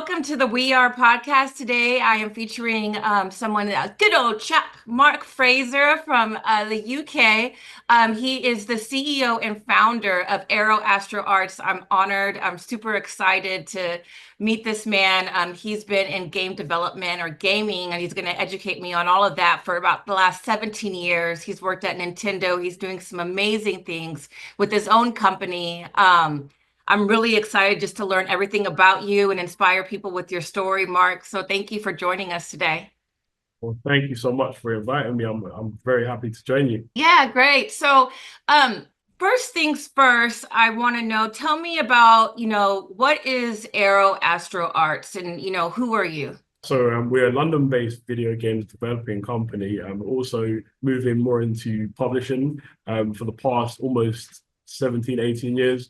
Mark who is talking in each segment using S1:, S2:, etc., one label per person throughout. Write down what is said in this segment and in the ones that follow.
S1: welcome to the WeAre podcast. Today, I am featuring someone, a good old chap, Mark Fraser from the UK. He is the CEO and founder of Aero Astro Arts. I'm honored. I'm super excited to meet this man. He's been in game development or gaming, and he's going to educate me on all of that for about the last 17 years. He's worked at Nintendo. He's doing some amazing things with his own company. I'm really excited just to learn everything about you and inspire people with your story, Mark. So thank you for joining us today.
S2: Well, thank you so much for inviting me. I'm very happy to join you.
S1: Yeah, great. So, first things first, I want to know, tell me about, what is Aero Astro Arts and, who are you?
S2: We're a London-based video games developing company. Also moving more into publishing. For the past almost 17, 18 years,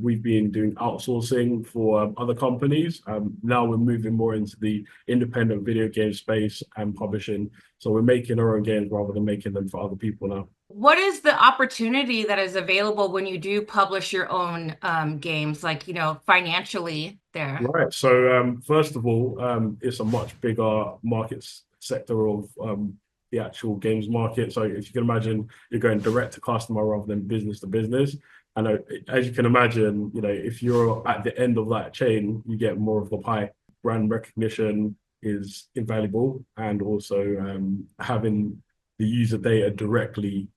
S2: we've been doing outsourcing for other companies. Now we're moving more into the independent video game space and publishing. So we're making our own games rather than making them for other people now.
S1: What is the opportunity that is available when you do publish your own games, like, financially there?
S2: Right. So first of all, it's a much bigger market sector of the actual games market. So if you can imagine, you're going direct to customer rather than business to business. And as you can imagine, if you're at the end of that chain, you get more of the pie. Brand recognition is invaluable, and also having the user data directly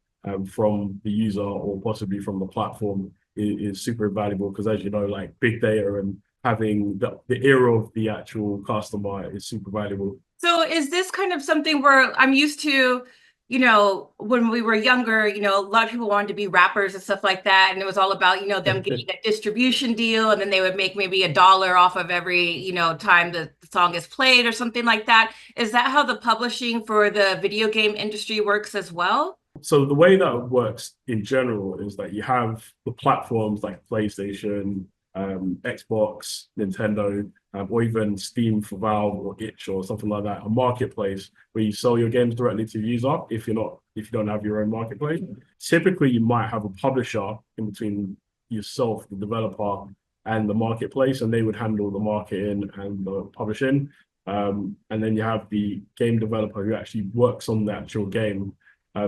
S2: from the user or possibly from the platform is super valuable because, as you know, like big data and having the ear of the actual customer is super valuable.
S1: So is this kind of something where I'm used to, when we were younger, a lot of people wanted to be rappers and stuff like that. And it was all about, them getting a distribution deal, and then they would make maybe $1 off of every, time the song is played or something like that. Is that how the publishing for the video game industry works as well?
S2: So the way that it works in general is that you have the platforms like PlayStation, Xbox, Nintendo, or even Steam for Valve or Itch or something like that, a marketplace where you sell your games directly to the user if you don't have your own marketplace. Typically, you might have a publisher in between yourself, the developer, and the marketplace, and they would handle the marketing and the publishing. And then you have the game developer who actually works on the actual game.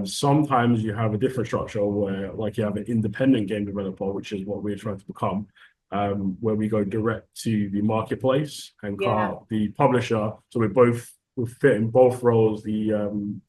S2: Sometimes you have a different structure where, like, you have an independent game developer, which is what we're trying to become, where we go direct to the marketplace and the publisher. So we fit in both roles, the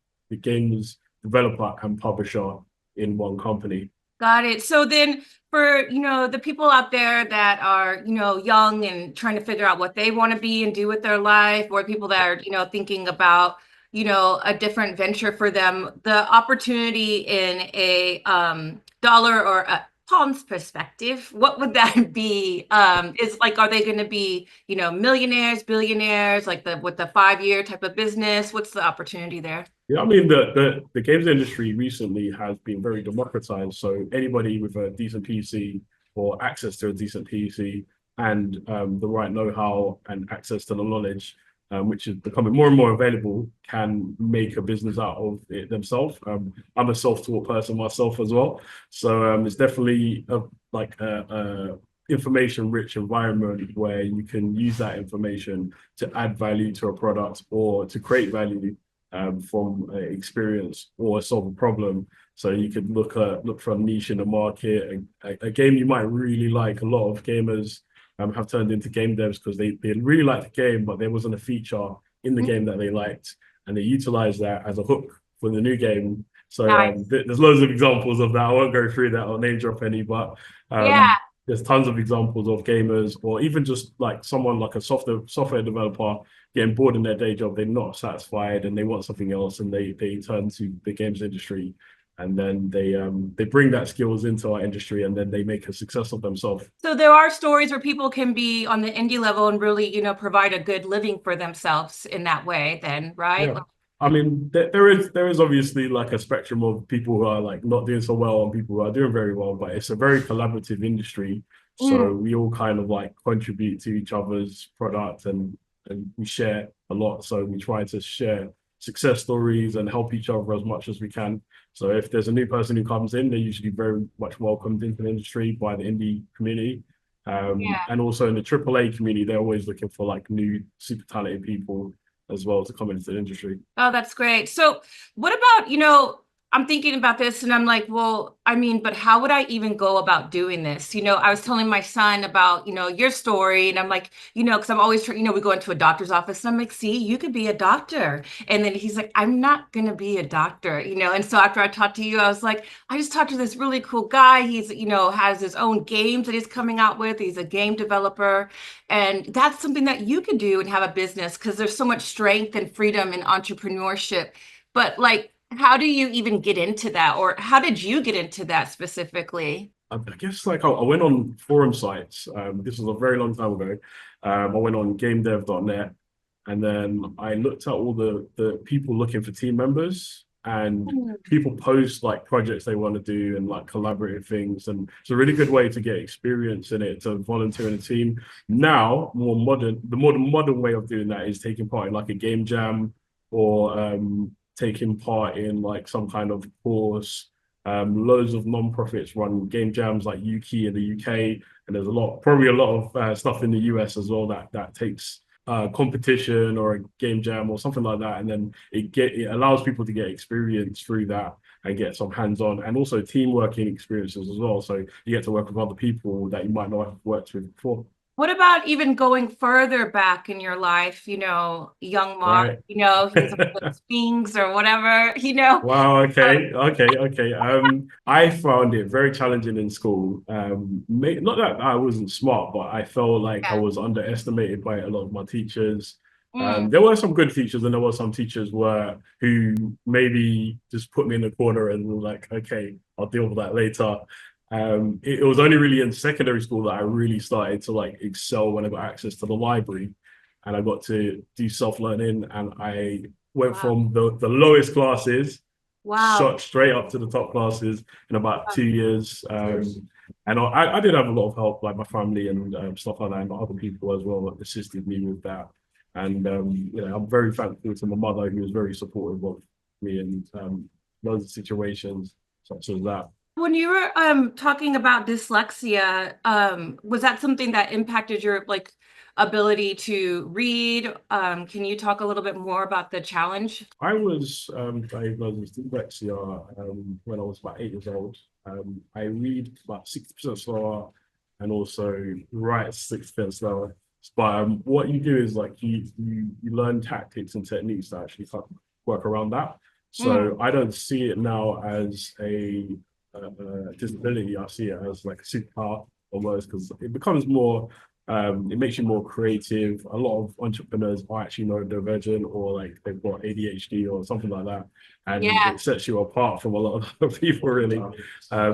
S2: games developer and publisher in one company.
S1: Got it. So then for, the people out there that are, young and trying to figure out what they want to be and do with their life, or people that are, thinking about, a different venture for them, the opportunity in a dollar or a pounds perspective, what would that be? Is like, are they going to be, millionaires, billionaires, like with the 5-year type of business? What's the opportunity there?
S2: Yeah, I mean the games industry recently has been very democratized. So anybody with a decent PC or access to a decent PC and the right know-how and access to the knowledge, which is becoming more and more available, can make a business out of it themselves. I'm a self-taught person myself as well, so it's definitely a information-rich environment where you can use that information to add value to a product or to create value from experience or solve a problem. So you could look for a niche in the market, a game you might really like. A lot of gamers have turned into game devs because they really liked the game, but there wasn't a feature in the game that they liked, and they utilized that as a hook for the new game. So
S1: Nice.
S2: there's loads of examples of that. I won't go through that or name drop any, but
S1: Yeah.
S2: there's tons of examples of gamers, or even just like someone like a software developer getting bored in their day job. They're not satisfied and they want something else, and they turn to the games industry, and then they bring that skills into our industry, and then they make a success of themselves.
S1: So there are stories where people can be on the indie level and really, provide a good living for themselves in that way then, right?
S2: Yeah. I mean, there is obviously like a spectrum of people who are like not doing so well and people who are doing very well, but it's a very collaborative industry. So
S1: Mm.
S2: we all kind of like contribute to each other's product, and we share a lot. So we try to share success stories and help each other as much as we can. So if there's a new person who comes in, they're usually very much welcomed into the industry by the indie community.
S1: Yeah.
S2: And also in the AAA community, they're always looking for like new super talented people as well to come into the industry.
S1: Oh, that's great. So, what about, I'm thinking about this and I'm like, well, I mean, but how would I even go about doing this? I was telling my son about, your story, and I'm like, because I'm always trying, we go into a doctor's office and I'm like, see, you could be a doctor. And then he's like, I'm not going to be a doctor, And so after I talked to you, I was like, I just talked to this really cool guy. He's, has his own games that he's coming out with. He's a game developer. And that's something that you could do and have a business because there's so much strength and freedom in entrepreneurship. But like, how do you even get into that? Or how did you get into that specifically?
S2: I guess like I went on forum sites. This was a very long time ago. I went on gamedev.net, and then I looked at all the people looking for team members, and
S1: Hmm.
S2: people post like projects they want to do and like collaborative things. And it's a really good way to get experience in it, to volunteer in a team. Now, the more modern way of doing that is taking part in like a game jam, or taking part in like some kind of course. Loads of non-profits run game jams like Uki in the UK, and there's probably a lot of stuff in the US as well that takes competition or a game jam or something like that, and then it allows people to get experience through that and get some hands-on and also team working experiences as well. So you get to work with other people that you might not have worked with before.
S1: What about even going further back in your life? Young Mark,
S2: Right.
S1: he was on the Sphinx or whatever.
S2: Wow, okay. I found it very challenging in school. Not that I wasn't smart, but I felt like I
S1: Yeah.
S2: was underestimated by a lot of my teachers.
S1: Mm,
S2: There were some good teachers, and there were some teachers who maybe just put me in the corner and were like, okay, I'll deal with that later. It was only really in secondary school that I really started to like excel when I got access to the library, and I got to do self-learning, and I went
S1: wow.
S2: from the lowest classes,
S1: Wow.
S2: shot straight up to the top classes in about 2 years. And I did have a lot of help, like my family and stuff like that, and other people as well that assisted me with that. And I'm very thankful to my mother, who was very supportive of me in loads of situations such as that.
S1: When you were talking about dyslexia, was that something that impacted your like ability to read? Can you talk a little bit more about the challenge?
S2: I was diagnosed with dyslexia when I was about 8 years old. I read about 60% slower and also write 60% slower. But what you do is like you learn tactics and techniques that actually kind of work around that.
S1: Mm,
S2: So I don't see it now as a disability. I see it as like a superpower almost, because it becomes more it makes you more creative. A lot of entrepreneurs are actually neurodivergent, or like they've got ADHD or something like that, and
S1: yeah.
S2: it sets you apart from a lot of other people, really.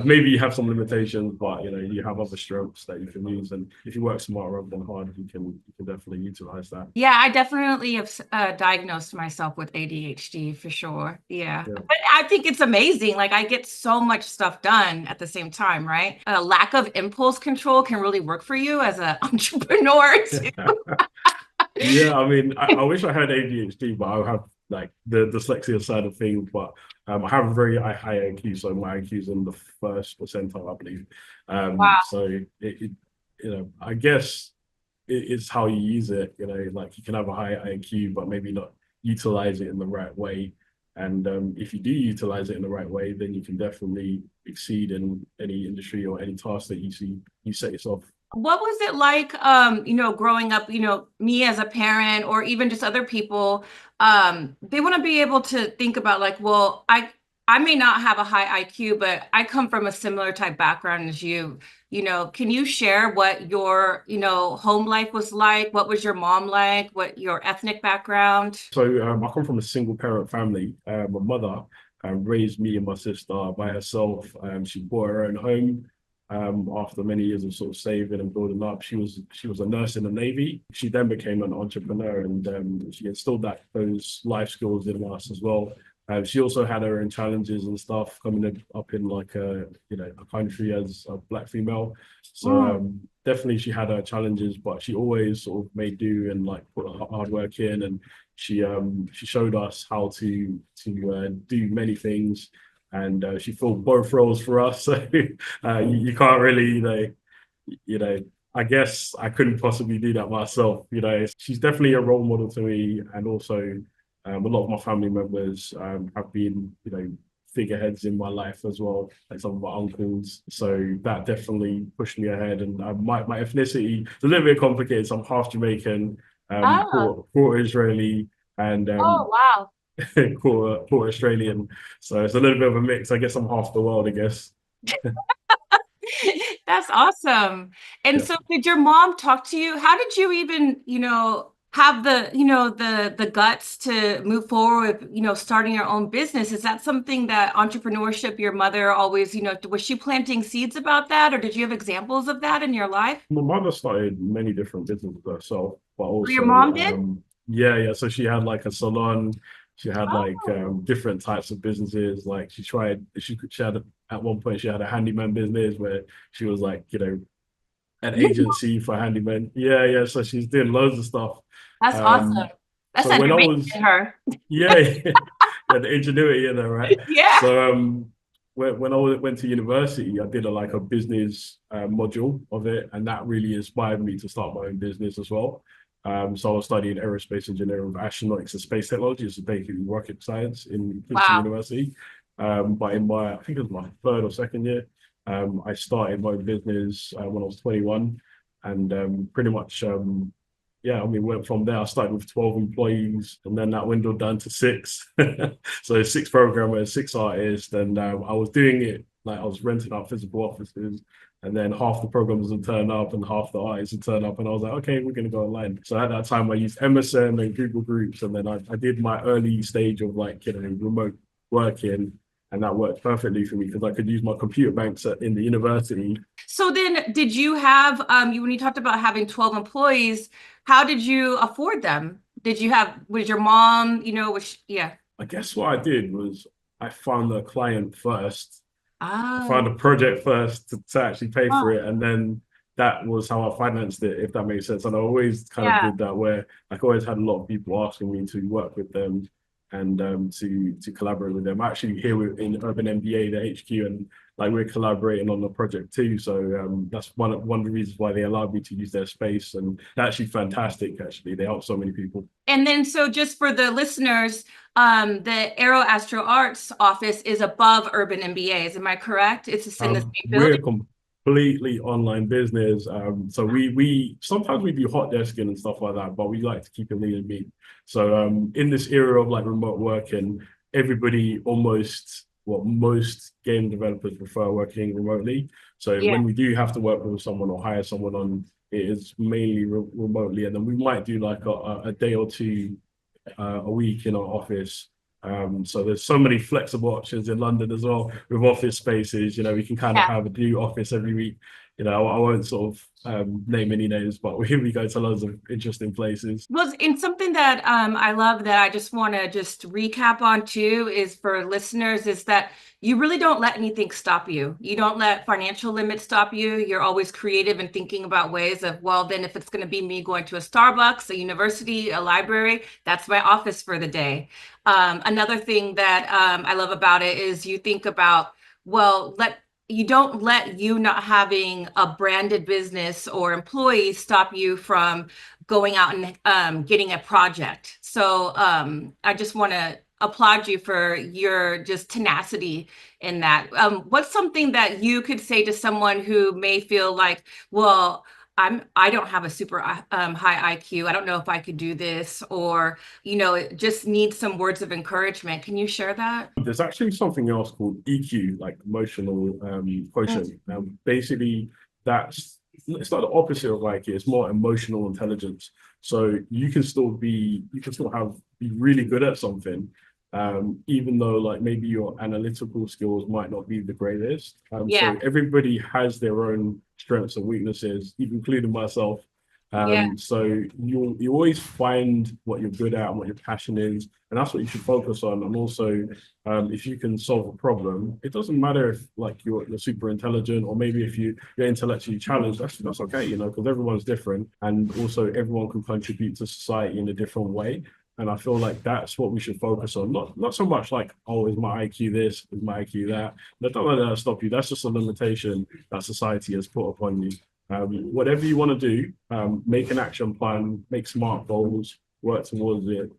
S2: Maybe you have some limitations, but you have other strengths that you can use, and if you work smarter rather than harder, you can definitely utilize that.
S1: Yeah, I definitely have diagnosed myself with ADHD for sure. Yeah.
S2: Yeah.
S1: But I think it's amazing. Like I get so much stuff done at the same time, right? A lack of impulse control can really work for you as an entrepreneur too.
S2: Yeah, I mean, I wish I had ADHD, but I have like the dyslexia side of things. But I have a very high IQ, so my IQ is in the first percentile, I believe.
S1: Wow.
S2: So I guess it's how you use it. Like you can have a high IQ, but maybe not utilize it in the right way. And if you do utilize it in the right way, then you can definitely exceed in any industry or any task that you set yourself.
S1: What was it like, growing up, me as a parent or even just other people, they want to be able to think about like, well, I may not have a high IQ, but I come from a similar type background as you. Can you share what your, home life was like? What was your mom like? What your ethnic background?
S2: So I come from a single parent family. My mother raised me and my sister by herself. She bought her own home after many years of sort of saving and building up. She was a nurse in the Navy. She then became an entrepreneur, and she instilled those life skills in us as well. She also had her own challenges and stuff coming up in like a country as a black female. So
S1: Mm,
S2: definitely she had her challenges, but she always sort of made do and like put hard work in, and she showed us how to do many things, and she filled both roles for us. So you can't really you know I guess I couldn't possibly do that myself. You know, she's definitely a role model to me, and also a lot of my family members have been, you know, figureheads in my life as well, like some of my uncles. So that definitely pushed me ahead. And my ethnicity is a little bit complicated. So I'm half Jamaican,
S1: Oh,
S2: quarter Israeli, and
S1: oh, wow.
S2: quarter Australian. So it's a little bit of a mix. I guess I'm half the world, I guess.
S1: That's awesome. And
S2: Yeah.
S1: so did your mom talk to you? How did you even, have the guts to move forward with, starting your own business? Is that something that entrepreneurship, your mother always, was she planting seeds about that, or did you have examples of that in your life?
S2: My mother started many different businesses herself, but
S1: Oh, your
S2: also,
S1: mom did?
S2: yeah, yeah. So she had like a salon. She had like
S1: Oh,
S2: different types of businesses. Like she had at one point she had a handyman business where she was like, you know, an
S1: no,
S2: agency for handymen. Yeah, yeah. So she's doing loads of stuff.
S1: that's awesome.
S2: Um,
S1: That's
S2: so when I
S1: underrated
S2: was
S1: in her.
S2: yeah, yeah, the ingenuity in there, right?
S1: Yeah.
S2: So when went to university, I did like a business module of it, and that really inspired me to start my own business as well. So I was studying aerospace engineering with astronautics and space technology. It's basically rocket science in Princeton
S1: Wow.
S2: University. But in my, I think it was my third or second year, I started my own business when I was 21, and pretty much yeah, I mean, went from there. I started with 12 employees, and then that dwindled down to six. So six programmers, six artists, and I was doing it like I was renting out physical offices, and then half the programmers would turn up and half the artists would turn up, and I was like, okay, we're gonna go online. So at that time, I used MSN and Google Groups, and then I did my early stage of like, you know, remote working, and that worked perfectly for me because I could use my computer banks in the university.
S1: So then did you have when you talked about having 12 employees, how did you afford them? Was your mom, yeah.
S2: I guess what I did was I found a client first. I found
S1: Oh,
S2: a project first to actually pay for
S1: oh,
S2: it, and then that was how I financed it, if that makes sense. And I always kind of
S1: yeah.
S2: did that where I always had a lot of people asking me to work with them and to collaborate with them. Actually, here in Urban MBA, the HQ, and like we're collaborating on the project too. So that's one of the reasons why they allowed me to use their space, and they're actually fantastic. Actually, they help so many people.
S1: And then so just for the listeners, the Aero Astro Arts office is above Urban MBAs. Am I correct? It's just in the same
S2: We're
S1: building?
S2: a completely online business. So we sometimes we do hot desking and stuff like that, but we like to keep it lean and mean. So in this era of like remote working, everybody almost well, most game developers prefer working remotely. So
S1: Yeah.
S2: when we do have to work with someone or hire someone on, it is mainly remotely, and then we might do like a day or two a week in our office. So there's so many flexible options in London as well with office spaces. You know, we can kind of
S1: Yeah.
S2: have a new office every week. You know, I won't sort of name any names, but we go to loads of interesting places.
S1: Well, and something that I love that I just want to just recap on too is for listeners is that you really don't let anything stop you. You don't let financial limits stop you. You're always creative and thinking about ways of, well, then if it's going to be me going to a Starbucks, a university, a library, that's my office for the day. Another thing that I love about it is you think about, well, you don't let you not having a branded business or employees stop you from going out and getting a project. So I just want to applaud you for your just tenacity in that. What's something that you could say to someone who may feel like, well, I don't have a super high IQ. I don't know if I could do this, or it just needs some words of encouragement. Can you share that?
S2: There's actually something else called EQ, like emotional
S1: Mm.
S2: quotient. Basically, that's it's not the opposite of IQ. It's more emotional intelligence. So you can still be really good at something, even though like maybe your analytical skills might not be the greatest.
S1: Yeah,
S2: So everybody has their own strengths and weaknesses, even including myself.
S1: yeah,
S2: So you always find what you're good at and what your passion is, and that's what you should focus on. And also, if you can solve a problem, it doesn't matter if like you're super intelligent or maybe if you're intellectually challenged. That's okay, you know, because everyone's different, and also everyone can contribute to society in a different way. And I feel like that's what we should focus on. Not so much like, oh, is my IQ this, is my IQ that. Don't let that stop you. That's just a limitation that society has put upon you. Whatever you want to do, make an action plan, make smart goals, work towards it.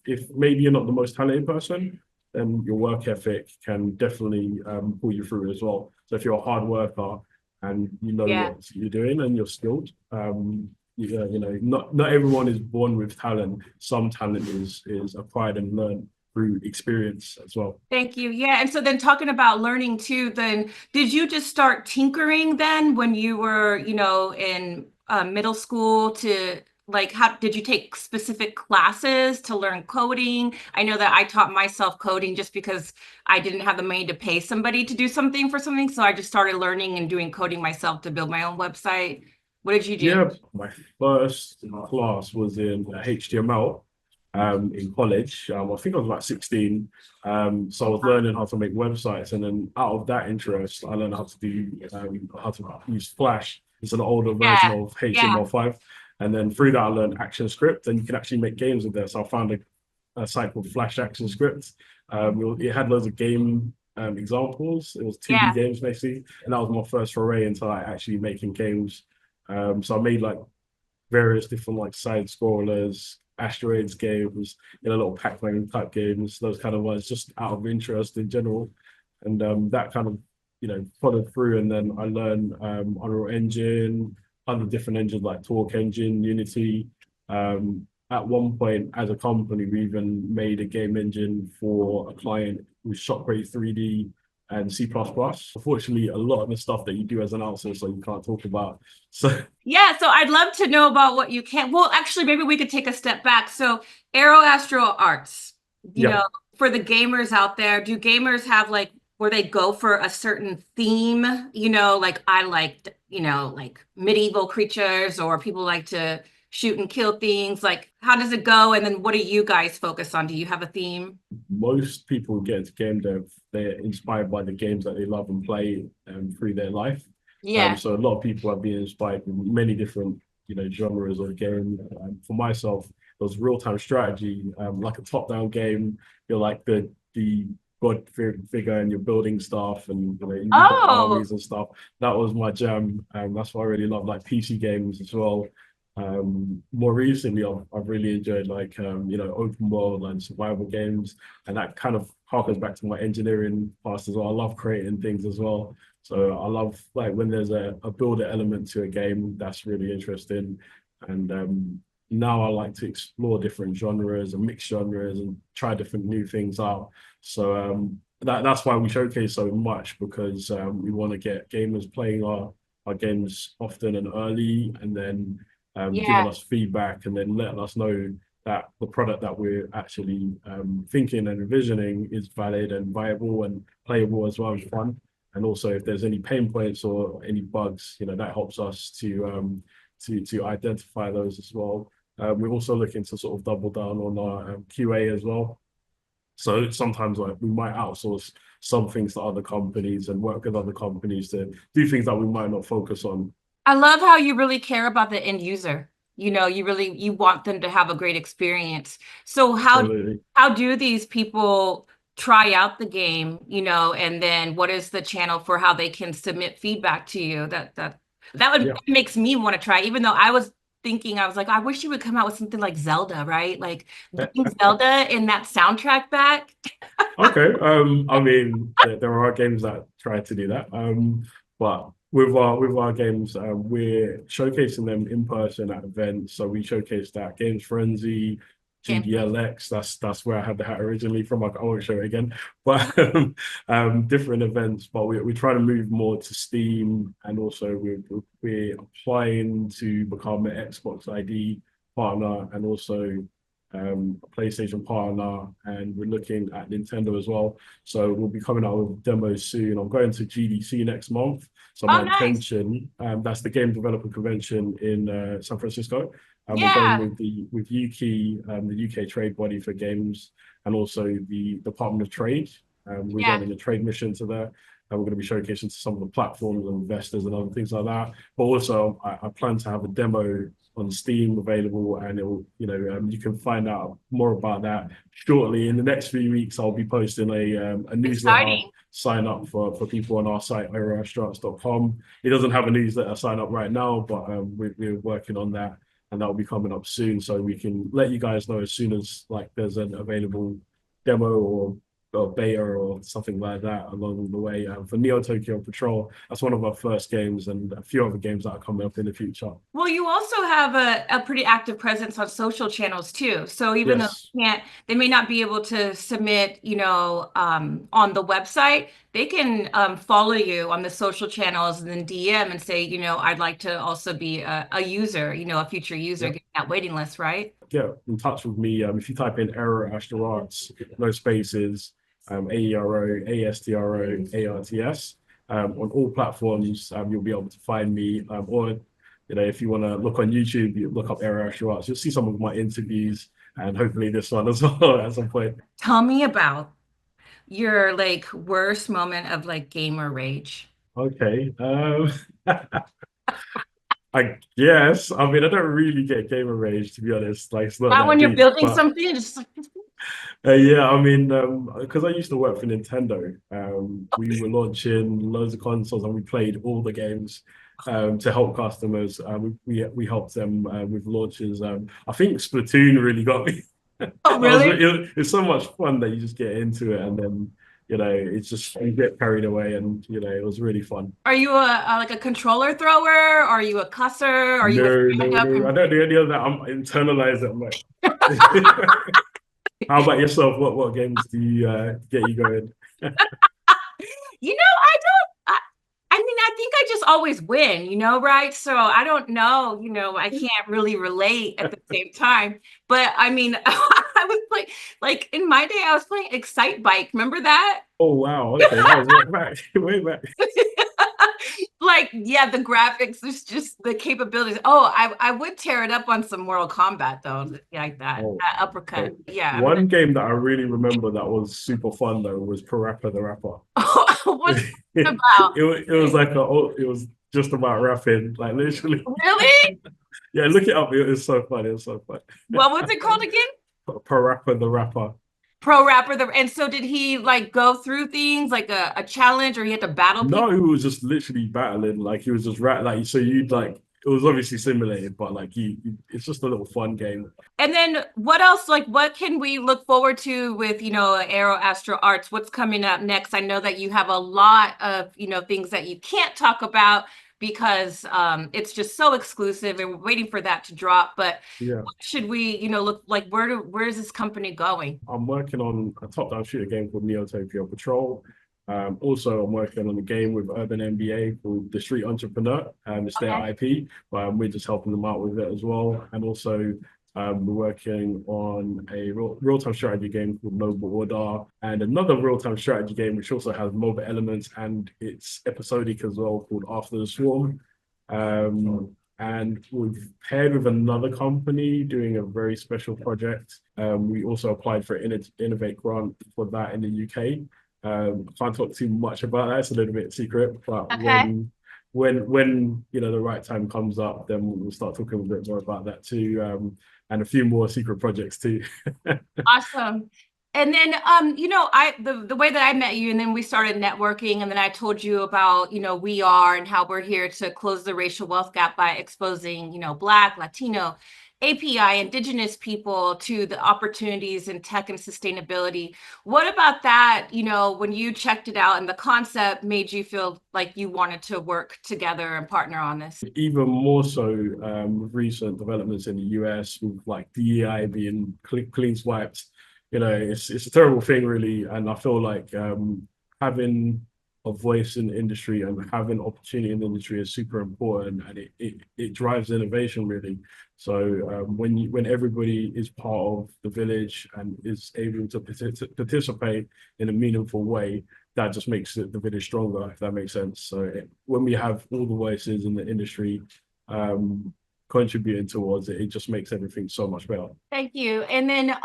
S2: If maybe you're not the most talented person, then your work ethic can definitely pull you through as well. So if you're a hard worker and you know
S1: Yeah.
S2: what you're doing and you're skilled, not everyone is born with talent. Some talent is acquired and learned through experience as well.
S1: Thank you. Yeah. And so then talking about learning too, then did you just start tinkering then when you were, in middle school to like, how did you take specific classes to learn coding? I know that I taught myself coding just because I didn't have the money to pay somebody to do something for something. So I just started learning and doing coding myself to build my own website. What did you do?
S2: Yeah, my first class was in HTML in college. I think I was about 16. So I was learning how to make websites, and then out of that interest, I learned how to do how to use Flash. It's an older version
S1: Yeah.
S2: of
S1: Yeah.
S2: HTML5, and then through that, I learned ActionScript, and you can actually make games with there. So I found a site called Flash ActionScript. It had loads of game examples. It was 2D
S1: Yeah.
S2: games basically, and that was my first foray into like actually making games. So I made like various different like side scrollers, asteroids games, little Pac-Man type games, those kind of ones, just out of interest in general. And that kind of followed through. And then I learned Unreal Engine, other different engines like Torque Engine, Unity. At one point, as a company, we even made a game engine for a client with Shockwave 3D and C++. Unfortunately, a lot of the stuff that you do as an outsourcer, you can't talk about. So
S1: Yeah, so I'd love to know about what you can. Well, actually, maybe we could take a step back. So, Aero Astro Arts, you
S2: yeah,
S1: know, for the gamers out there, do gamers have like where they go for a certain theme? Like I liked, like medieval creatures, or people like to shoot and kill things. Like, how does it go? And then what do you guys focus on? Do you have a theme?
S2: most people get into game dev, they're inspired by the games that they love and play through their life.
S1: Yeah.
S2: So a lot of people have been inspired with many different, genres of game. For myself, it was real-time strategy, like a top-down game. You're like the god figure, and you're building stuff, and you've got
S1: Oh,
S2: armies and stuff. That was my jam. That's why I really love like PC games as well. More recently, I've really enjoyed like open world and survival games, and that kind of harkens back to my engineering past as well. I love creating things as well. So I love like when there's a builder element to a game, that's really interesting. And now I like to explore different genres and mix genres and try different new things out. So that's why we showcase so much, because we want to get gamers playing our games often and early, and then giving
S1: yeah.
S2: us feedback, and then letting us know that the product that we're actually thinking and envisioning is valid and viable and playable as well as fun. And also, if there's any pain points or any bugs, that helps us to identify those as well. We're also looking to sort of double down on our QA as well. So sometimes like we might outsource some things to other companies and work with other companies to do things that we might not focus on.
S1: I love how you really care about the end user. You want them to have a great experience. So
S2: Absolutely.
S1: how do these people try out the game, and then what is the channel for how they can submit feedback to you? That
S2: Yeah.
S1: makes me want to try, even though I was thinking, I was like, I wish you would come out with something like Zelda, right? Like bring Zelda in that soundtrack back.
S2: Okay. I mean, there are games that try to do that. But with our games, we're showcasing them in person at events. So we showcased at Games Frenzy,
S1: Game
S2: GDLX. That's where I had the hat originally from. I won't show it again, but different events. But we try to move more to Steam, and also we're applying to become an Xbox ID partner, and also a PlayStation partner, and we're looking at Nintendo as well. So we'll be coming out with demos soon. I'm going to GDC next month. So
S1: Oh,
S2: my
S1: nice.
S2: intention, that's the Game Developer Convention in San Francisco. And we're going
S1: Yeah.
S2: with UKey, the UK trade body for games, and also the Department of Trade. We're
S1: Yeah.
S2: going on a trade mission to there. And we're going to be showcasing to some of the platforms and investors and other things like that. But also, I plan to have a demo on Steam available, and it'll, you can find out more about that shortly. In the next few weeks, I'll be posting a newsletter
S1: Exciting.
S2: sign up for people on our site, aeroastro.com. It doesn't have a newsletter sign up right now, but we're working on that, and that will be coming up soon. So we can let you guys know as soon as like there's an available demo or beta or something like that along the way. For Neo Tokyo Patrol, that's one of our first games, and a few other games that are coming up in the future.
S1: Well, you also have a pretty active presence on social channels too. So even though
S2: Yes.
S1: they may not be able to submit, on the website, they can follow you on the social channels and then DM and say, I'd like to also be a user, a future user,
S2: Yeah.
S1: get that waiting list, right?
S2: Get in touch with me. If you type in Aero Astro, no spaces, AERO, ASTRO, ARTS. On all platforms, you'll be able to find me. Or, if you want to look on YouTube, you look up Aero Astro. You'll see some of my interviews, and hopefully this one as well at some point.
S1: Tell me about your like worst moment of like gamer rage.
S2: Okay. I guess. I mean, I don't really get gamer rage, to be honest. Like, it's not
S1: Not
S2: that
S1: when you're
S2: deep.
S1: building
S2: But
S1: something, just like,
S2: yeah, I mean, because I used to work for Nintendo, we were launching loads of consoles, and we played all the games to help customers. We helped them with launches. I think Splatoon really got me.
S1: oh, really?
S2: It's so much fun that you just get into it, and then it's just you get carried away, and it was really fun.
S1: Are you like a controller thrower? Are you a cusser? Are you a
S2: No,
S1: stand
S2: no,
S1: up
S2: no. I
S1: and
S2: don't do any of that. I'm internalized it. I'm like, how about yourself? What games do you get you going?
S1: I don't. I mean, I think I just always win, right? So I don't know, I can't really relate at the same time. But I mean, I was playing, like in my day, I was playing Excite Bike. Remember that?
S2: Oh wow, okay, that was way back, way back.
S1: Like, yeah, the graphics, there's just the capabilities. Oh, I would tear it up on some Mortal Kombat though, like that,
S2: Oh,
S1: that uppercut.
S2: okay.
S1: Yeah, I'm
S2: One game that I really remember that was super fun though was Parappa the Rapper.
S1: what's it about?
S2: It was like it was just about rapping, like literally.
S1: Really?
S2: Yeah, look it up. It was so fun. It was so fun.
S1: What was it called again?
S2: Parappa the Rapper.
S1: Pro rapper. And so did he like go through things like a challenge or he had to battle
S2: No,
S1: people?
S2: he was just literally battling. Like he was just like so you'd like it was obviously simulated, but like it's just a little fun game.
S1: And then what else, like what can we look forward to with, Aero Astro Arts? What's coming up next? I know that you have a lot of, things that you can't talk about because it's just so exclusive and we're waiting for that to drop. But
S2: Yeah.
S1: what should we, look like where is this company going?
S2: I'm working on a top-down shooter game called Neo Tokyo Patrol. Also, I'm working on a game with Urban NBA called The Street Entrepreneur. It's their
S1: Okay.
S2: IP, but we're just helping them out with it as well. And also, we're working on a real-time strategy game called Noble Order, and another real-time strategy game which also has mobile elements and it's episodic as well called After the Swarm. And we've paired with another company doing a very special project. We also applied for an innovate grant for that in the UK. I can't talk too much about that; it's a little bit secret. But
S1: Okay.
S2: when the right time comes up, then we'll start talking a bit more about that too, and a few more secret projects too.
S1: Awesome. And then the way that I met you and then we started networking and then I told you about, WeAre and how we're here to close the racial wealth gap by exposing, Black, Latino, API, Indigenous people to the opportunities in tech and sustainability. What about that, when you checked it out and the concept made you feel like you wanted to work together and partner on this?
S2: Even more so with recent developments in the US, with like DEI being clean swiped, it's a terrible thing, really. And I feel like having a voice in the industry and having opportunity in the industry is super important, and it drives innovation, really. So when everybody is part of the village and is able to participate in a meaningful way, that just makes the village stronger, if that makes sense. So when we have all the voices in the industry, contributing towards it, it just makes everything so much better.
S1: Thank you. And then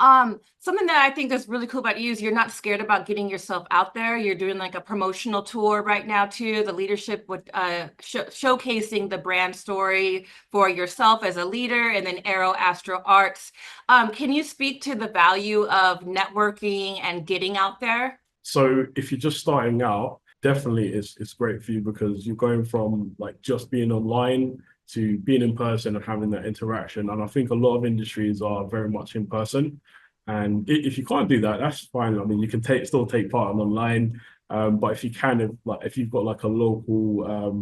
S1: something that I think is really cool about you is you're not scared about getting yourself out there. You're doing like a promotional tour right now too, the leadership with showcasing the brand story for yourself as a leader, and then Aero Astro Arts. Can you speak to the value of networking and getting out there?
S2: So if you're just starting out, definitely it's great for you because you're going from like just being online to being in person and having that interaction. And I think a lot of industries are very much in person. And if you can't do that, that's fine. I mean, you can still take part in online. But if you kind of like if you've got like a local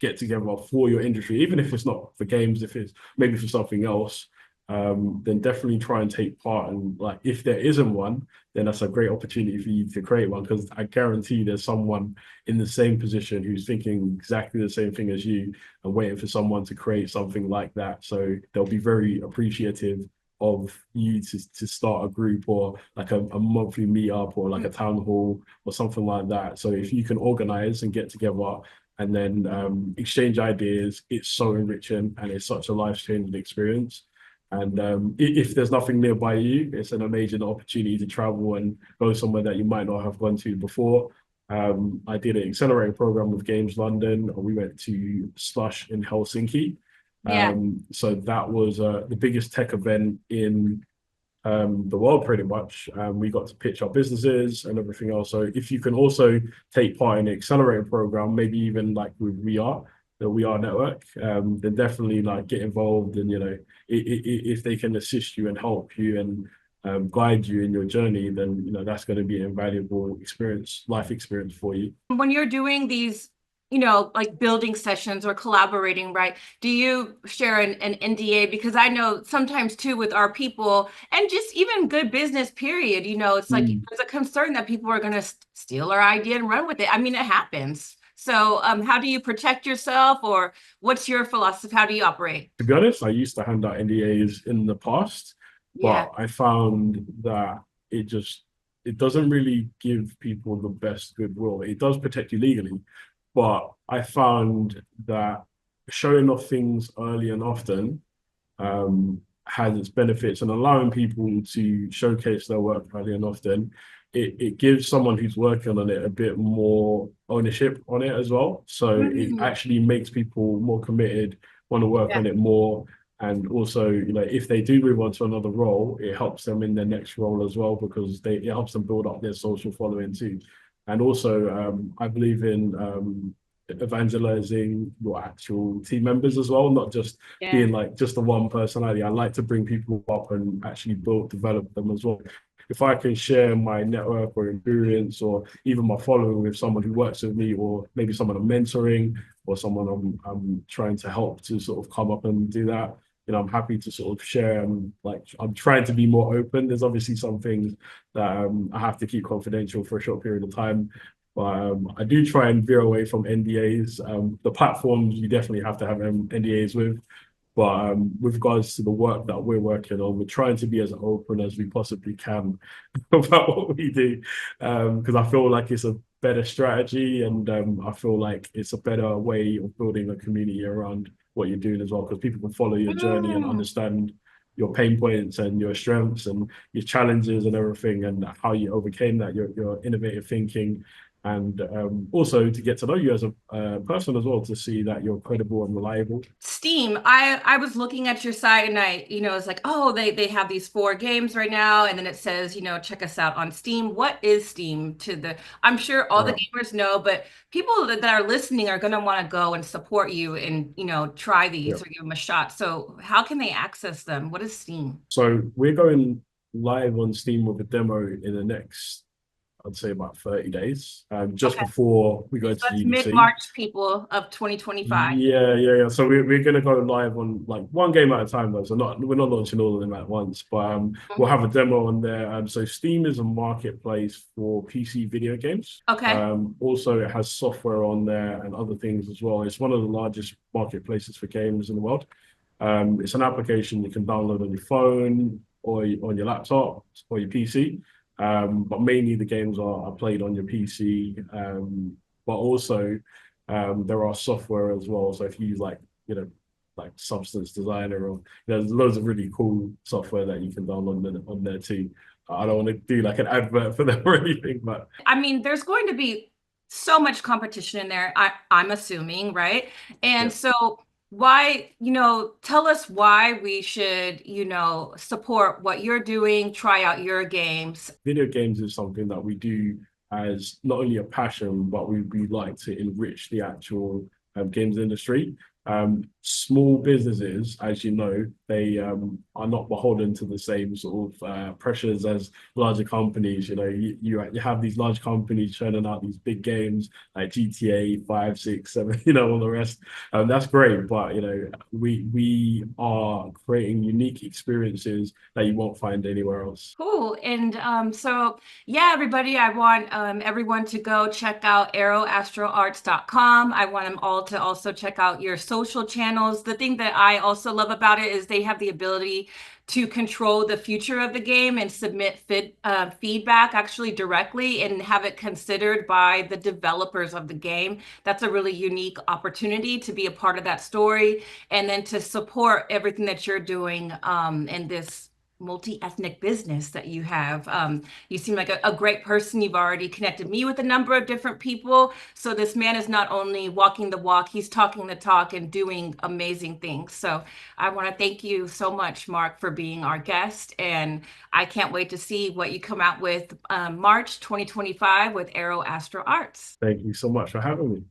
S2: get together for your industry, even if it's not for games, if it's maybe for something else, then definitely try and take part. And like, if there isn't one, then that's a great opportunity for you to create one, because I guarantee there's someone in the same position who's thinking exactly the same thing as you and waiting for someone to create something like that. So they'll be very appreciative of you to start a group or like a monthly meetup or like a town hall or something like that. So if you can organize and get together and then exchange ideas, it's so enriching and it's such a life-changing experience. And if there's nothing nearby you, it's an amazing opportunity to travel and go somewhere that you might not have gone to before. I did an accelerator program with Games London. We went to Slush in Helsinki.
S1: Yeah.
S2: So that was the biggest tech event in the world pretty much. We got to pitch our businesses and everything else. So if you can also take part in the accelerator program, maybe even like with WeAre, the WeAre network, then definitely like get involved. And, you know, if they can assist you and help you and guide you in your journey, then, you know, that's going to be an invaluable experience, life experience for you.
S1: When you're doing these, you know, like building sessions or collaborating, right? Do you share an NDA? Because I know sometimes too with our people and just even good business period, you know, it's like there's a concern that people are going to steal our idea and run with it. I mean, it happens. So how do you protect yourself, or what's your philosophy? How do you operate?
S2: To be honest, I used to hand out NDAs in the past,
S1: Yeah.
S2: but I found that it doesn't really give people the best goodwill. It does protect you legally, but I found that showing off things early and often has its benefits, and allowing people to showcase their work early and often, it gives someone who's working on it a bit more ownership on it as well. So it
S1: Mhm.
S2: actually makes people more committed, want to work
S1: Yeah.
S2: on it more. And also, you know, if they do move on to another role, it helps them in their next role as well, because it helps them build up their social following too. And also, I believe in evangelizing your actual team members as well, not just
S1: Yeah.
S2: being like just the one personality. I like to bring people up and actually develop them as well. If I can share my network or experience or even my following with someone who works with me, or maybe someone I'm mentoring or someone I'm trying to help to sort of come up and do that, you know, I'm happy to sort of share. And like, I'm trying to be more open. There's obviously some things that I have to keep confidential for a short period of time. But I do try and veer away from NDAs. The platforms you definitely have to have NDAs with. But with regards to the work that we're working on, we're trying to be as open as we possibly can about what we do, because I feel like it's a better strategy, and I feel like it's a better way of building a community around what you're doing as well, because people can follow your journey and
S1: Mm.
S2: understand your pain points and your strengths and your challenges and everything, and how you overcame that, your innovative thinking, and also to get to know you as a person as well, to see that you're credible and reliable.
S1: Steam. I was looking at your site and I, you know, it's like, oh, they have these 4 games right now, and then it says, you know, check us out on Steam. What is Steam to the? I'm sure all the
S2: Right.
S1: gamers know, but people that are listening are going to want to go and support you and, you know, try
S2: Yeah.
S1: these or give them a shot. So how can they access them? What is Steam?
S2: So we're going live on Steam with a demo in the next, I'd say about 30 days, just
S1: Okay.
S2: before we go
S1: So
S2: to
S1: that's
S2: GDC.
S1: mid-March, people of 2025.
S2: Yeah. So we're gonna go live on like one game at a time though. So we're not launching all of them at once, but we'll have a demo on there. So Steam is a marketplace for PC video games.
S1: Okay.
S2: Also it has software on there and other things as well. It's one of the largest marketplaces for games in the world. It's an application you can download on your phone or on your laptop or your PC. But mainly the games are played on your PC. But also there are software as well. So if you use like, you know, like Substance Designer, or there's loads of really cool software that you can download on there too. I don't want to do like an advert for them or anything, but
S1: I mean, there's going to be so much competition in there, I'm assuming, right?
S2: yeah.
S1: And so why, tell us why we should, support what you're doing, try out your games.
S2: Video games is something that we do as not only a passion, but we like to enrich the actual games industry. Small businesses, as you know, they are not beholden to the same sort of pressures as larger companies. You have these large companies churning out these big games like GTA 5, 6, 7, all the rest. That's great, but we are creating unique experiences that you won't find anywhere else.
S1: Cool. And so, yeah, everybody, I want everyone to go check out aeroastroarts.com. I want them all to also check out your social channels. The thing that I also love about it is they have the ability to control the future of the game and submit feedback actually directly and have it considered by the developers of the game. That's a really unique opportunity to be a part of that story and then to support everything that you're doing in this multi-ethnic business that you have. You seem like a great person. You've already connected me with a number of different people. So this man is not only walking the walk, he's talking the talk and doing amazing things. So I want to thank you so much, Mark, for being our guest. And I can't wait to see what you come out with March 2025 with Aero Astro Arts.
S2: Thank you so much for having me.